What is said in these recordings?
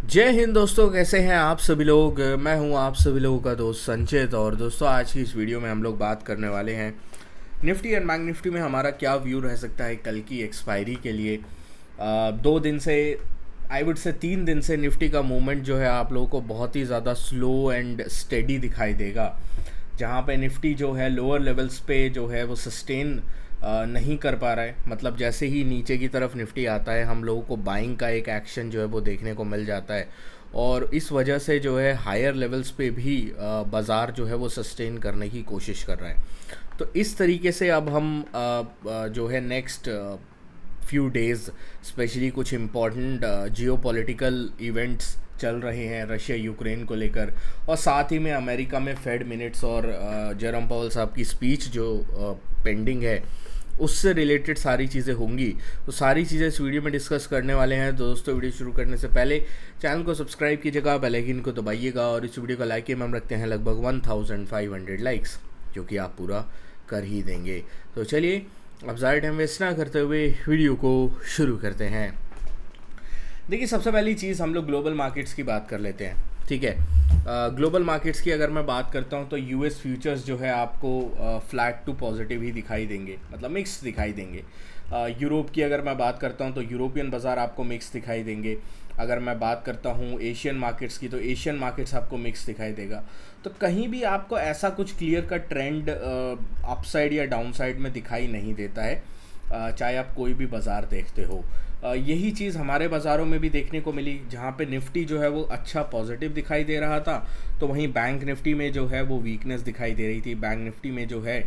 जय हिंद दोस्तों, कैसे हैं आप सभी लोग। मैं हूं आप सभी लोगों का दोस्त संचित। और दोस्तों, आज की इस वीडियो में हम लोग बात करने वाले हैं निफ्टी एंड बैंक निफ्टी में हमारा क्या व्यू रह सकता है कल की एक्सपायरी के लिए। 2 दिन से, आई वुड से 3 दिन से निफ्टी का मूवमेंट जो है आप लोगों को बहुत ही ज़्यादा स्लो एंड स्टेडी दिखाई देगा, जहाँ पे निफ्टी जो है लोअर लेवल्स पे जो है वो सस्टेन नहीं कर पा रहा है। मतलब जैसे ही नीचे की तरफ निफ्टी आता है, हम लोगों को बाइंग का एक एक्शन जो है वो देखने को मिल जाता है, और इस वजह से जो है हायर लेवल्स पे भी बाज़ार जो है वो सस्टेन करने की कोशिश कर रहा है। तो इस तरीके से अब हम जो है नेक्स्ट फ्यू डेज़, स्पेशली कुछ इम्पॉर्टेंट जियोपॉलिटिकल इवेंट्स चल रहे हैं रशिया यूक्रेन को लेकर, और साथ ही में अमेरिका में फेड मिनट्स और जेरोम पावेल साहब की स्पीच जो पेंडिंग है, उससे रिलेटेड सारी चीज़ें होंगी। तो सारी चीज़ें इस वीडियो में डिस्कस करने वाले हैं। दोस्तों, वीडियो शुरू करने से पहले चैनल को सब्सक्राइब कीजिएगा, बेल आइकन को दबाइएगा, और इस वीडियो का लाइक हम रखते हैं लगभग 1500 लाइक्स, जो कि आप पूरा कर ही देंगे। तो चलिए, अब ज़्यादा टाइम वेस्ट ना करते हुए वीडियो को शुरू करते हैं। देखिए, सबसे पहली चीज़ हम लोग ग्लोबल मार्केट्स की बात कर लेते हैं। ठीक है, ग्लोबल मार्केट्स की अगर मैं बात करता हूं तो यूएस फ्यूचर्स जो है आपको फ्लैट टू पॉजिटिव ही दिखाई देंगे, मतलब मिक्स दिखाई देंगे। यूरोप की अगर मैं बात करता हूं तो यूरोपियन बाज़ार आपको मिक्स दिखाई देंगे। अगर मैं बात करता हूं एशियन मार्केट्स की, तो एशियन मार्केट्स आपको मिक्स दिखाई देगा। तो कहीं भी आपको ऐसा कुछ क्लियर का ट्रेंड अपसाइड या डाउन साइड में दिखाई नहीं देता है, चाहे आप कोई भी बाज़ार देखते हो। यही चीज़ हमारे बाज़ारों में भी देखने को मिली, जहाँ पे निफ्टी जो है वो अच्छा पॉजिटिव दिखाई दे रहा था, तो वहीं बैंक निफ्टी में जो है वो वीकनेस दिखाई दे रही थी। बैंक निफ्टी में जो है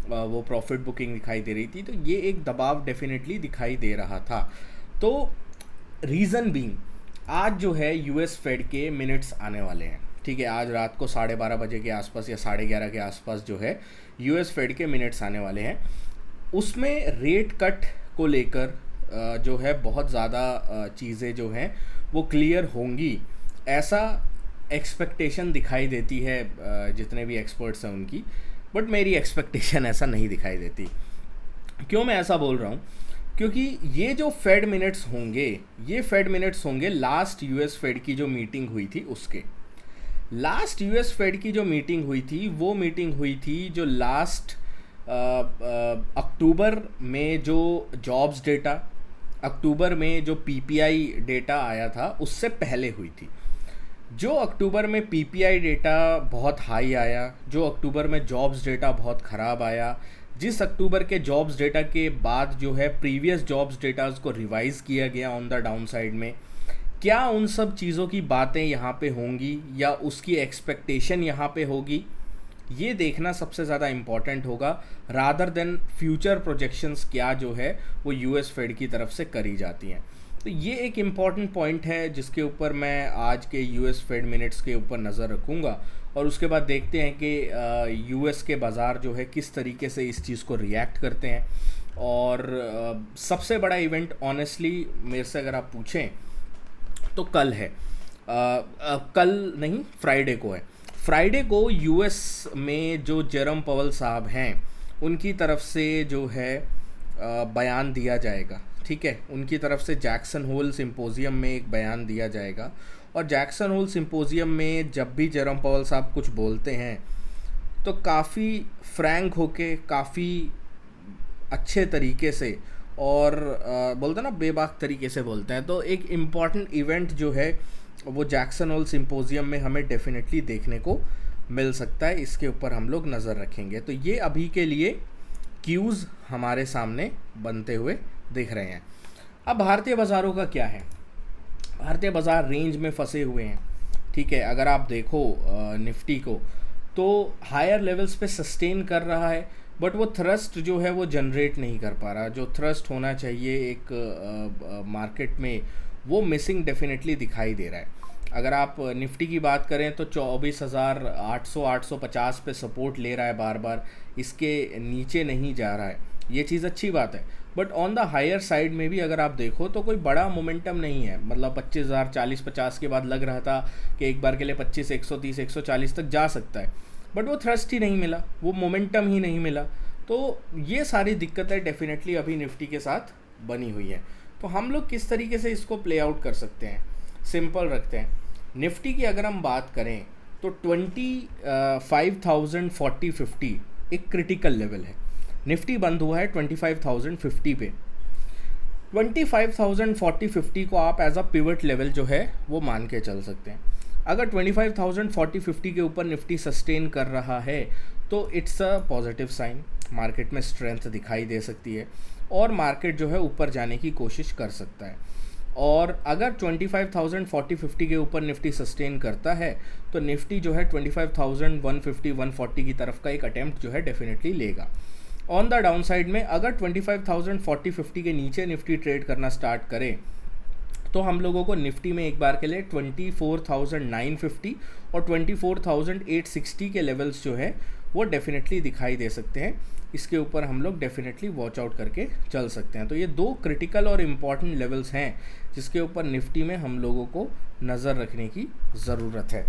वो प्रॉफिट बुकिंग दिखाई दे रही थी। तो ये एक दबाव डेफिनेटली दिखाई दे रहा था। तो रीज़न बीइंग, आज जो है यूएस फेड के मिनट्स आने वाले हैं। ठीक है, आज रात को 12:30 बजे के आसपास या 11:30 के आसपास जो है यूएस फेड के मिनट्स आने वाले हैं। उसमें रेट कट को लेकर जो है बहुत ज़्यादा चीज़ें जो हैं वो क्लियर होंगी, ऐसा एक्सपेक्टेशन दिखाई देती है जितने भी एक्सपर्ट्स हैं उनकी। बट मेरी एक्सपेक्टेशन ऐसा नहीं दिखाई देती। क्यों मैं ऐसा बोल रहा हूँ? क्योंकि ये जो फेड मिनट्स होंगे, ये फेड मिनट्स होंगे लास्ट यूएस फेड की जो मीटिंग हुई थी उसके। लास्ट यूएस फेड की जो मीटिंग हुई थी, वो मीटिंग हुई थी जो लास्ट अक्टूबर में जो जॉब्स डेटा, अक्टूबर में जो पीपीआई डेटा आया था, उससे पहले हुई थी। जो अक्टूबर में पीपीआई डेटा बहुत हाई आया, जो अक्टूबर में जॉब्स डेटा बहुत ख़राब आया, जिस अक्टूबर के जॉब्स डेटा के बाद जो है प्रीवियस जॉब्स डेटाज को रिवाइज़ किया गया ऑन द डाउन साइड में, क्या उन सब चीज़ों की बातें यहाँ पे होंगी या उसकी एक्सपेक्टेशन यहाँ पे होगी, ये देखना सबसे ज़्यादा इम्पॉर्टेंट होगा, रादर देन फ्यूचर प्रोजेक्शंस क्या जो है वो यूएस फेड की तरफ से करी जाती हैं। तो ये एक इम्पॉर्टेंट पॉइंट है जिसके ऊपर मैं आज के यूएस फेड मिनट्स के ऊपर नज़र रखूँगा, और उसके बाद देखते हैं कि यूएस के बाज़ार जो है किस तरीके से इस चीज़ को रिएक्ट करते हैं। और सबसे बड़ा इवेंट ऑनेस्टली मेरे से अगर आप पूछें तो कल है। कल नहीं, फ्राइडे को है। फ्राइडे को यूएस में जो जेरोम पावेल साहब हैं, उनकी तरफ से जो है बयान दिया जाएगा। ठीक है, उनकी तरफ से जैक्सन होल सिंपोजियम में एक बयान दिया जाएगा, और जैक्सन होल सिंपोजियम में जब भी जेरोम पावेल साहब कुछ बोलते हैं तो काफ़ी फ्रैंक होके, काफ़ी अच्छे तरीके से, और बोलते हैं ना, बेबाक तरीके से बोलते हैं। तो एक इम्पॉर्टेंट इवेंट जो है वो जैक्सन होल सिंपोजियम में हमें डेफिनेटली देखने को मिल सकता है। इसके ऊपर हम लोग नज़र रखेंगे। तो ये अभी के लिए क्यूज़ हमारे सामने बनते हुए दिख रहे हैं। अब भारतीय बाज़ारों का क्या है? भारतीय बाज़ार रेंज में फंसे हुए हैं। ठीक है, अगर आप देखो निफ्टी को, तो हायर लेवल्स पे सस्टेन कर रहा है, बट वो थ्रस्ट जो है वो जनरेट नहीं कर पा रहा। जो थ्रस्ट होना चाहिए एक मार्केट में, वो मिसिंग डेफिनेटली दिखाई दे रहा है। अगर आप निफ्टी की बात करें तो 24,800 850 पे सपोर्ट ले रहा है बार बार, इसके नीचे नहीं जा रहा है। ये चीज़ अच्छी बात है, but on the higher side में भी अगर आप देखो तो कोई बड़ा मोमेंटम नहीं है। मतलब 25,000 40-50 के बाद लग रहा था कि एक बार के लिए 25 130 140 तक जा सकता है, बट वो थ्रस्ट ही नहीं मिला, वो मोमेंटम ही नहीं मिला। तो ये सारी दिक्कतें डेफिनेटली अभी निफ्टी के साथ बनी हुई है। तो हम लोग किस तरीके से इसको प्ले आउट कर सकते हैं? सिंपल रखते हैं। निफ्टी की अगर हम बात करें तो 25,040-50 एक क्रिटिकल लेवल है। निफ्टी बंद हुआ है 25,050 पे। 25,040-50 को आप एज अ पिवट लेवल जो है वो मान के चल सकते हैं। अगर 25,040-50 के ऊपर निफ्टी सस्टेन कर रहा है तो it's a positive sign, market में स्ट्रेंथ दिखाई दे सकती है और मार्केट जो है ऊपर जाने की कोशिश कर सकता है। और अगर 25,040-50 के ऊपर निफ्टी सस्टेन करता है तो निफ्टी जो है 25,150-140 की तरफ का एक अटेम्प्ट जो है डेफिनेटली लेगा। ऑन द डाउन साइड में अगर 25,040-50 के नीचे निफ्टी ट्रेड करना स्टार्ट करे तो हम लोगों को निफ्टी में एक बार के लिए 24,950 और 24,860 के लेवल्स जो है वो डेफिनेटली दिखाई दे सकते हैं। इसके ऊपर हम लोग डेफिनेटली वॉच आउट करके चल सकते हैं। तो ये दो क्रिटिकल और इम्पॉर्टेंट लेवल्स हैं जिसके ऊपर निफ्टी में हम लोगों को नज़र रखने की ज़रूरत है।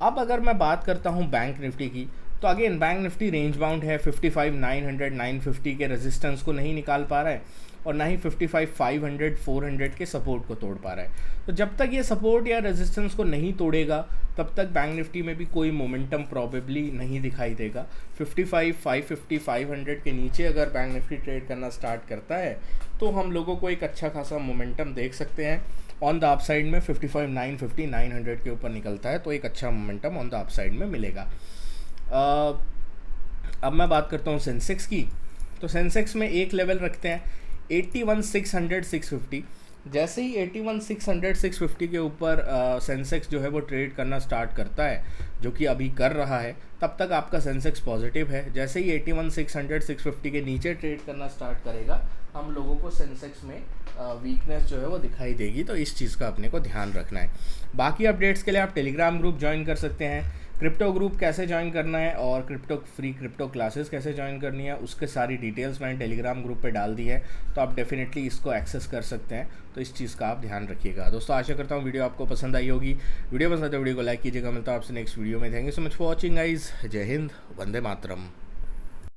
अब अगर मैं बात करता हूँ बैंक निफ्टी की, तो again bank Nifty range bound है। 55,900-950 के रेजिस्टेंस को नहीं निकाल पा रहा है और ना ही 55,500-400 के सपोर्ट को तोड़ पा रहा है। तो जब तक ये सपोर्ट या रेजिस्टेंस को नहीं तोड़ेगा तब तक बैंक निफ्टी में भी कोई मोमेंटम प्रॉबेबली नहीं दिखाई देगा। 55,550-500 के नीचे अगर बैंक निफ्टी ट्रेड करना स्टार्ट करता है तो हम लोगों को एक अच्छा खासा मोमेंटम देख सकते हैं। ऑन द अपसाइड में 55,950-900 के ऊपर निकलता है तो एक अच्छा मोमेंटम ऑन द अपसाइड में मिलेगा। अब मैं बात करता हूँ सेंसेक्स की। तो सेंसेक्स में एक लेवल रखते हैं 81,600-650। जैसे ही 81,600-650 के ऊपर सेंसेक्स जो है वो ट्रेड करना स्टार्ट करता है, जो कि अभी कर रहा है, तब तक आपका सेंसेक्स पॉजिटिव है। जैसे ही 81,600-650 के नीचे ट्रेड करना स्टार्ट करेगा हम लोगों को सेंसेक्स में वीकनेस जो है वो दिखाई देगी। तो इस चीज़ का अपने को ध्यान रखना है। बाकी अपडेट्स के लिए आप टेलीग्राम ग्रुप ज्वाइन कर सकते हैं। क्रिप्टो ग्रुप कैसे ज्वाइन करना है और क्रिप्टो क्लासेस कैसे ज्वाइन करनी है उसके सारी डिटेल्स मैंने टेलीग्राम ग्रुप पे डाल दी है, तो आप डेफिनेटली इसको एक्सेस कर सकते हैं। तो इस चीज़ का आप ध्यान रखिएगा। दोस्तों आशा करता हूँ वीडियो आपको पसंद आई होगी। वीडियो पसंद है तो वीडियो को लाइक कीजिएगा। मिलता हूँ आपसे नेक्स्ट वीडियो में। Thank you so much for watching guys. जय हिंद, वंदे मातरम।